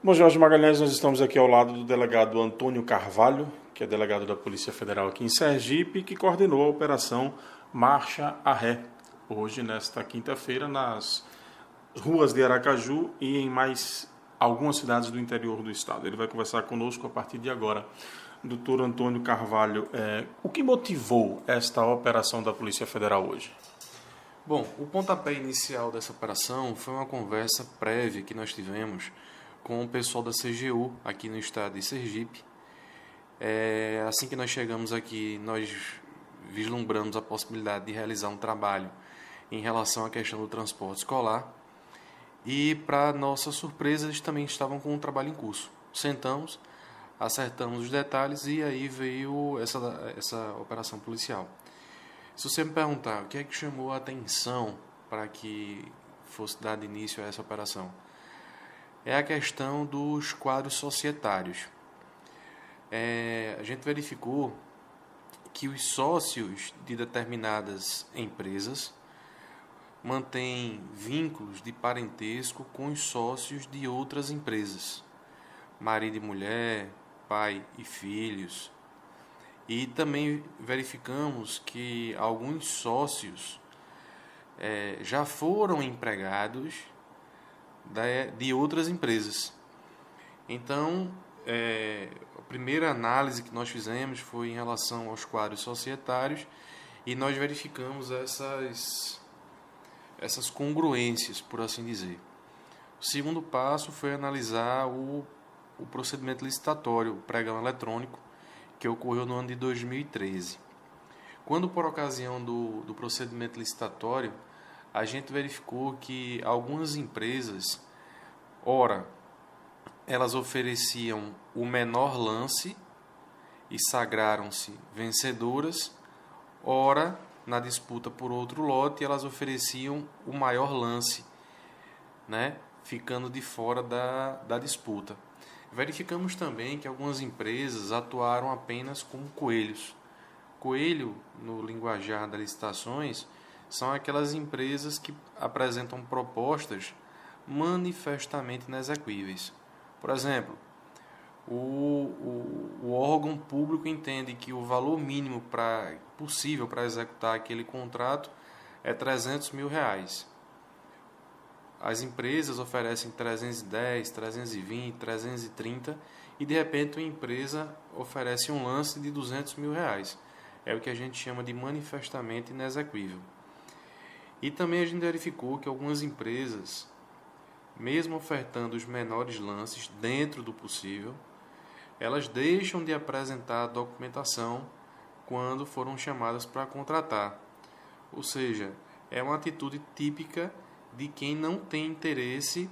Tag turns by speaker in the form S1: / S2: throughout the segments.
S1: Bom, Jorge Magalhães, nós estamos aqui ao lado do delegado Antônio Carvalho, que é delegado da Polícia Federal aqui em Sergipe, que coordenou a operação Marcha a Ré, hoje, nesta quinta-feira, nas ruas de Aracaju e em mais algumas cidades do interior do estado. Ele vai conversar conosco a partir de agora. Doutor Antônio Carvalho, o que motivou esta operação da Polícia Federal hoje?
S2: Bom, o pontapé inicial dessa operação foi uma conversa prévia que nós tivemos com o pessoal da CGU aqui no estado de Sergipe. Assim que nós chegamos aqui, nós vislumbramos a possibilidade de realizar um trabalho em relação à questão do transporte escolar e, para nossa surpresa, eles também estavam com um trabalho em curso. Sentamos, acertamos os detalhes e aí veio essa operação policial. Se você me perguntar o que é que chamou a atenção para que fosse dado início a essa operação, é a questão dos quadros societários. A gente verificou que os sócios de determinadas empresas mantêm vínculos de parentesco com os sócios de outras empresas, marido e mulher, pai e filhos. E também verificamos que alguns sócios já foram empregados de outras empresas. Então, a primeira análise que nós fizemos foi em relação aos quadros societários e nós verificamos essas congruências, por assim dizer. O segundo passo foi analisar o procedimento licitatório, o pregão eletrônico, que ocorreu no ano de 2013. Quando, por ocasião do procedimento licitatório, a gente verificou que algumas empresas, ora, elas ofereciam o menor lance e sagraram-se vencedoras, ora, na disputa por outro lote, elas ofereciam o maior lance, ficando de fora da disputa. Verificamos também que algumas empresas atuaram apenas como coelhos. Coelho, no linguajar das licitações, são aquelas empresas que apresentam propostas manifestamente inexequíveis. Por exemplo, o órgão público entende que o valor mínimo possível para executar aquele contrato é R$300 mil. As empresas oferecem 310, 320, 330 e de repente uma empresa oferece um lance de R$200 mil. É o que a gente chama de manifestamente inexequível. E também a gente verificou que algumas empresas, mesmo ofertando os menores lances dentro do possível, elas deixam de apresentar a documentação quando foram chamadas para contratar. Ou seja, é uma atitude típica de quem não tem interesse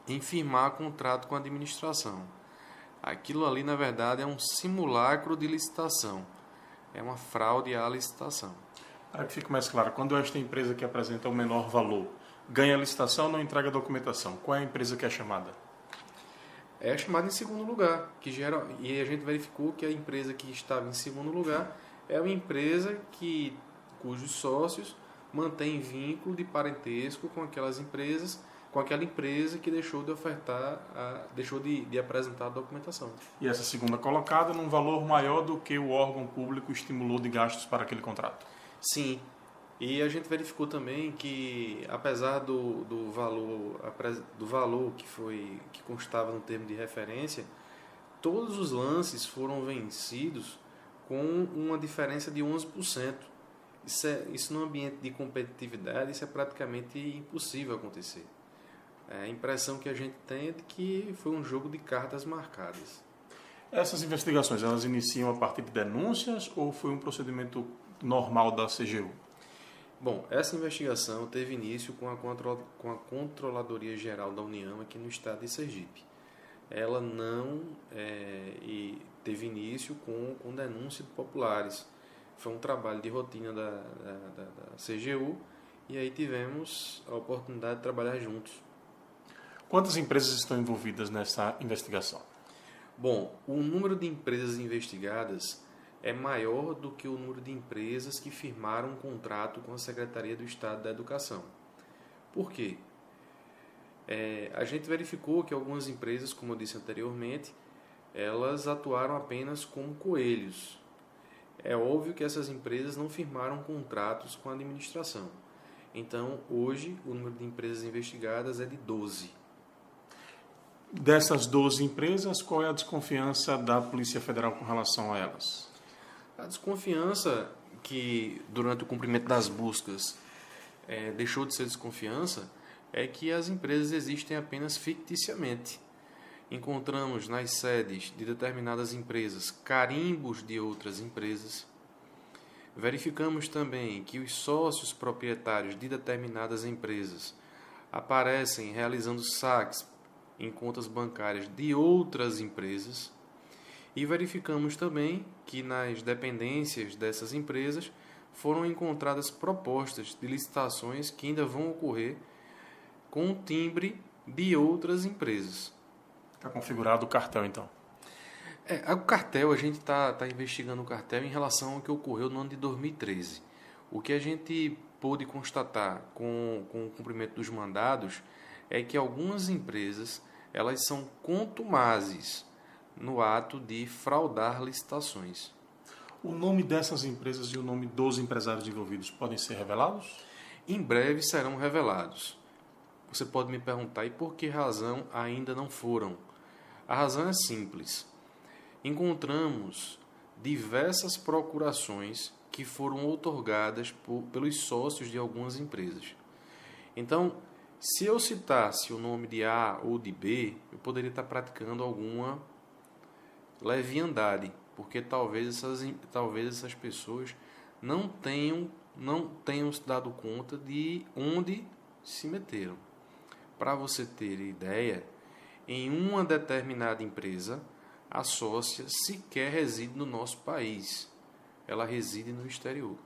S2: em firmar contrato com a administração. Aquilo ali, na verdade, é um simulacro de licitação. É uma fraude à licitação.
S1: Para que fique mais claro, quando esta empresa que apresenta o menor valor ganha a licitação, não entrega a documentação, qual é a empresa que é chamada?
S2: É chamada em segundo lugar, e a gente verificou que a empresa que estava em segundo lugar é uma empresa cujos sócios mantêm vínculo de parentesco com aquela empresa que deixou de ofertar, deixou de apresentar a documentação.
S1: E essa segunda colocada num valor maior do que o órgão público estimulou de gastos para aquele contrato?
S2: Sim. E a gente verificou também que, apesar do valor que constava no termo de referência, todos os lances foram vencidos com uma diferença de 11%. Isso no ambiente de competitividade, isso é praticamente impossível acontecer. A impressão que a gente tem é de que foi um jogo de cartas marcadas.
S1: Essas investigações, elas iniciam a partir de denúncias ou foi um procedimento normal da CGU?
S2: Bom, essa investigação teve início com a Controladoria Geral da União aqui no estado de Sergipe. Ela não teve início com denúncia de populares. Foi um trabalho de rotina da CGU e aí tivemos a oportunidade de trabalhar juntos.
S1: Quantas empresas estão envolvidas nessa investigação?
S2: Bom, o número de empresas investigadas é maior do que o número de empresas que firmaram um contrato com a Secretaria do Estado da Educação. Por quê? A gente verificou que algumas empresas, como eu disse anteriormente, elas atuaram apenas como coelhos. É óbvio que essas empresas não firmaram contratos com a administração. Então, hoje, o número de empresas investigadas é de 12.
S1: Dessas 12 empresas, qual é a desconfiança da Polícia Federal com relação a elas?
S2: A desconfiança que, durante o cumprimento das buscas, deixou de ser desconfiança, é que as empresas existem apenas ficticiamente. Encontramos nas sedes de determinadas empresas carimbos de outras empresas. Verificamos também que os sócios proprietários de determinadas empresas aparecem realizando saques em contas bancárias de outras empresas. E verificamos também que nas dependências dessas empresas foram encontradas propostas de licitações que ainda vão ocorrer com o timbre de outras empresas.
S1: Está configurado o cartel, então?
S2: O cartel, a gente está investigando o cartel em relação ao que ocorreu no ano de 2013. O que a gente pôde constatar com o cumprimento dos mandados é que algumas empresas elas são contumazes no ato de fraudar licitações.
S1: O nome dessas empresas e o nome dos empresários envolvidos podem ser revelados?
S2: Em breve serão revelados. Você pode me perguntar, e por que razão ainda não foram? A razão é simples. Encontramos diversas procurações que foram outorgadas pelos sócios de algumas empresas. Então, se eu citasse o nome de A ou de B, eu poderia estar praticando alguma leviandade, porque talvez essas pessoas não tenham se dado conta de onde se meteram. Para você ter ideia, em uma determinada empresa, a sócia sequer reside no nosso país, ela reside no exterior.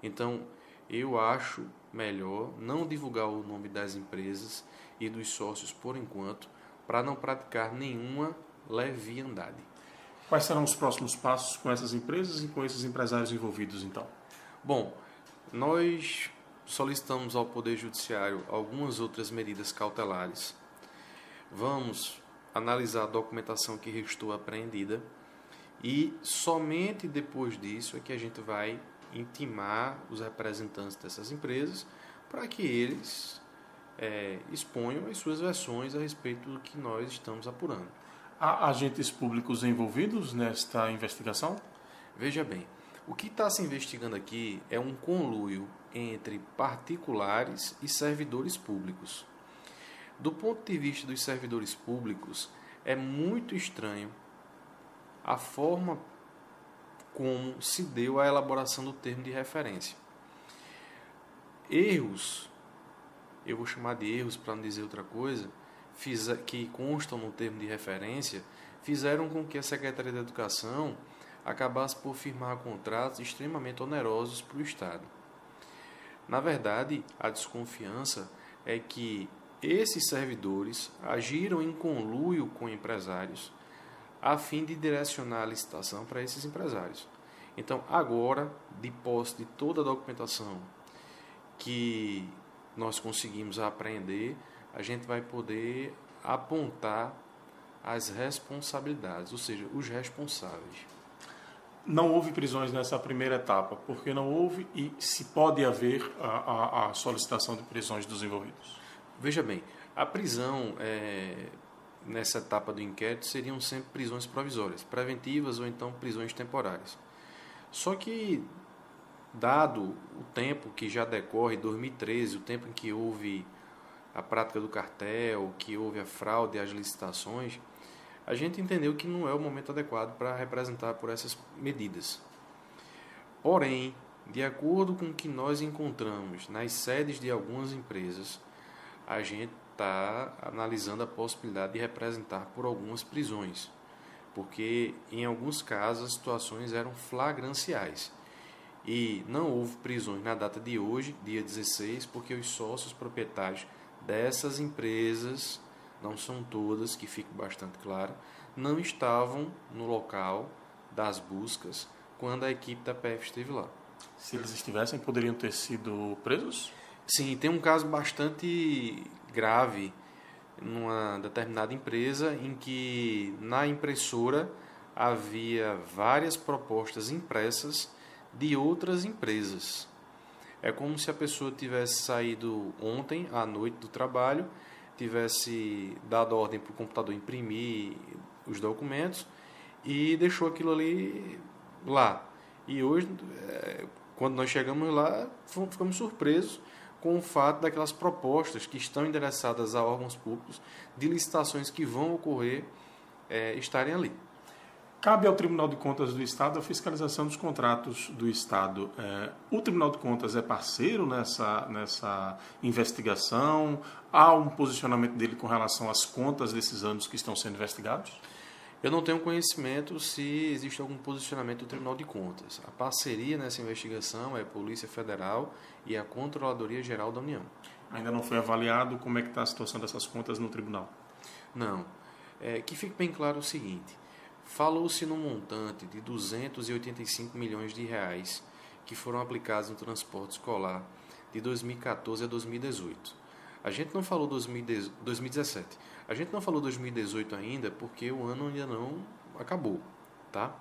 S2: Então, eu acho melhor não divulgar o nome das empresas e dos sócios por enquanto, para não praticar nenhuma leviandade.
S1: Quais serão os próximos passos com essas empresas e com esses empresários envolvidos, então?
S2: Bom, nós solicitamos ao Poder Judiciário algumas outras medidas cautelares. Vamos analisar a documentação que restou apreendida e somente depois disso é que a gente vai intimar os representantes dessas empresas para que eles exponham as suas versões a respeito do que nós estamos apurando.
S1: Há agentes públicos envolvidos nesta investigação?
S2: Veja bem, o que está se investigando aqui é um conluio entre particulares e servidores públicos. Do ponto de vista dos servidores públicos, é muito estranho a forma como se deu a elaboração do termo de referência. Erros, eu vou chamar de erros para não dizer outra coisa, que constam no termo de referência, fizeram com que a Secretaria da Educação acabasse por firmar contratos extremamente onerosos para o Estado. Na verdade, a desconfiança é que esses servidores agiram em conluio com empresários a fim de direcionar a licitação para esses empresários. Então, agora, de posse de toda a documentação que nós conseguimos apreender, a gente vai poder apontar as responsabilidades, ou seja, os responsáveis.
S1: Não houve prisões nessa primeira etapa, porque não houve e se pode haver a solicitação de prisões dos envolvidos?
S2: Veja bem, a prisão nessa etapa do inquérito seriam sempre prisões provisórias, preventivas ou então prisões temporárias. Só que, dado o tempo que já decorre, 2013, o tempo em que houve a prática do cartel, que houve a fraude às licitações, a gente entendeu que não é o momento adequado para representar por essas medidas. Porém, de acordo com o que nós encontramos nas sedes de algumas empresas, a gente está analisando a possibilidade de representar por algumas prisões, porque em alguns casos as situações eram flagranciais. E não houve prisões na data de hoje, dia 16, porque os sócios proprietários dessas empresas, não são todas, que fique bastante claro, não estavam no local das buscas quando a equipe da PF esteve lá.
S1: Se eles estivessem, poderiam ter sido presos?
S2: Sim, tem um caso bastante grave numa determinada empresa em que na impressora havia várias propostas impressas de outras empresas. É como se a pessoa tivesse saído ontem à noite do trabalho, tivesse dado ordem para o computador imprimir os documentos e deixou aquilo ali lá. E hoje, quando nós chegamos lá, ficamos surpresos com o fato daquelas propostas que estão endereçadas a órgãos públicos de licitações que vão ocorrer estarem ali.
S1: Cabe ao Tribunal de Contas do Estado a fiscalização dos contratos do Estado. O Tribunal de Contas é parceiro nessa investigação? Há um posicionamento dele com relação às contas desses anos que estão sendo investigados?
S2: Eu não tenho conhecimento se existe algum posicionamento do Tribunal de Contas. A parceria nessa investigação é a Polícia Federal e a Controladoria Geral da União.
S1: Ainda não foi avaliado como é que está a situação dessas contas no tribunal?
S2: Não. Que fique bem claro o seguinte. Falou-se num montante de 285 milhões de reais que foram aplicados no transporte escolar de 2014 a 2018. A gente não falou 2017. A gente não falou 2018 ainda porque o ano ainda não acabou, tá?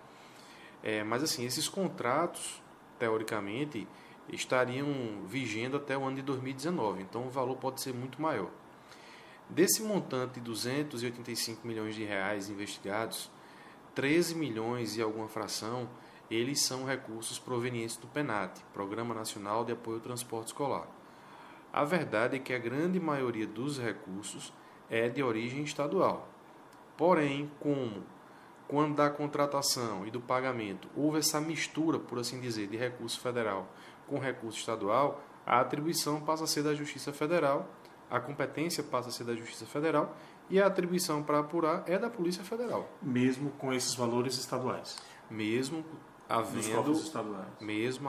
S2: Mas assim, esses contratos, teoricamente, estariam vigendo até o ano de 2019. Então o valor pode ser muito maior. Desse montante de 285 milhões de reais investigados, 13 milhões e alguma fração, eles são recursos provenientes do PENAT, Programa Nacional de Apoio ao Transporte Escolar. A verdade é que a grande maioria dos recursos é de origem estadual. Porém, quando da contratação e do pagamento houve essa mistura, por assim dizer, de recurso federal com recurso estadual, a atribuição passa a ser da Justiça Federal, a competência passa a ser da Justiça Federal e a atribuição para apurar é da Polícia Federal.
S1: Mesmo com esses valores estaduais?
S2: Mesmo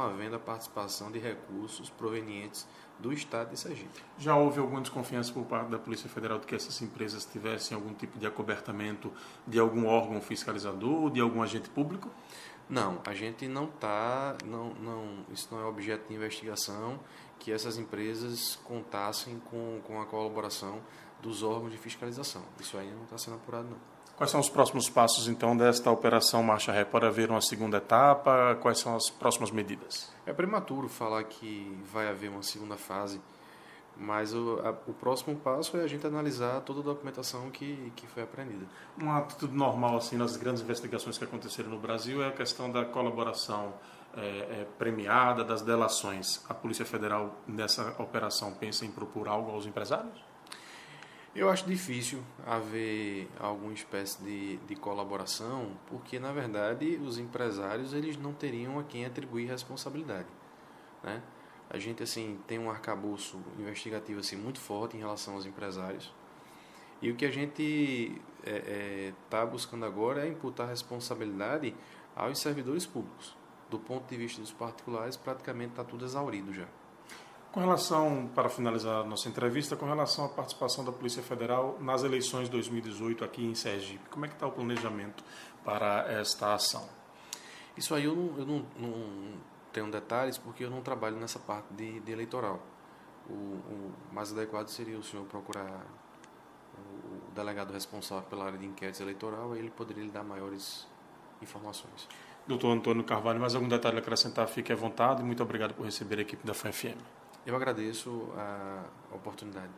S2: havendo a participação de recursos provenientes do Estado de Sergipe.
S1: Já houve alguma desconfiança por parte da Polícia Federal de que essas empresas tivessem algum tipo de acobertamento de algum órgão fiscalizador, de algum agente público?
S2: Não, a gente não está, isso não é objeto de investigação, que essas empresas contassem com a colaboração dos órgãos de fiscalização. Isso aí não está sendo apurado, não.
S1: Quais são os próximos passos, então, desta Operação Marcha Ré? Pode haver uma segunda etapa? Quais são as próximas medidas?
S2: É prematuro falar que vai haver uma segunda fase, mas o próximo passo é a gente analisar toda a documentação que foi apreendida.
S1: Uma atitude normal, assim, nas grandes investigações que aconteceram no Brasil é a questão da colaboração premiada, das delações. A Polícia Federal, nessa operação, pensa em propor algo aos empresários?
S2: Eu acho difícil haver alguma espécie de colaboração, porque, na verdade, os empresários eles não teriam a quem atribuir responsabilidade, né? A gente assim, tem um arcabouço investigativo assim, muito forte em relação aos empresários. E o que a gente está buscando agora é imputar responsabilidade aos servidores públicos. Do ponto de vista dos particulares, praticamente está tudo exaurido já.
S1: Com relação, para finalizar a nossa entrevista, com relação à participação da Polícia Federal nas eleições de 2018 aqui em Sergipe, como é que está o planejamento para esta ação?
S2: Isso aí eu não tenho detalhes porque eu não trabalho nessa parte de eleitoral. O mais adequado seria o senhor procurar o delegado responsável pela área de inquéritos eleitoral, aí ele poderia lhe dar maiores informações.
S1: Doutor Antônio Carvalho, mais algum detalhe a acrescentar? Fique à vontade e muito obrigado por receber a equipe da FAM-FM.
S2: Eu agradeço a oportunidade.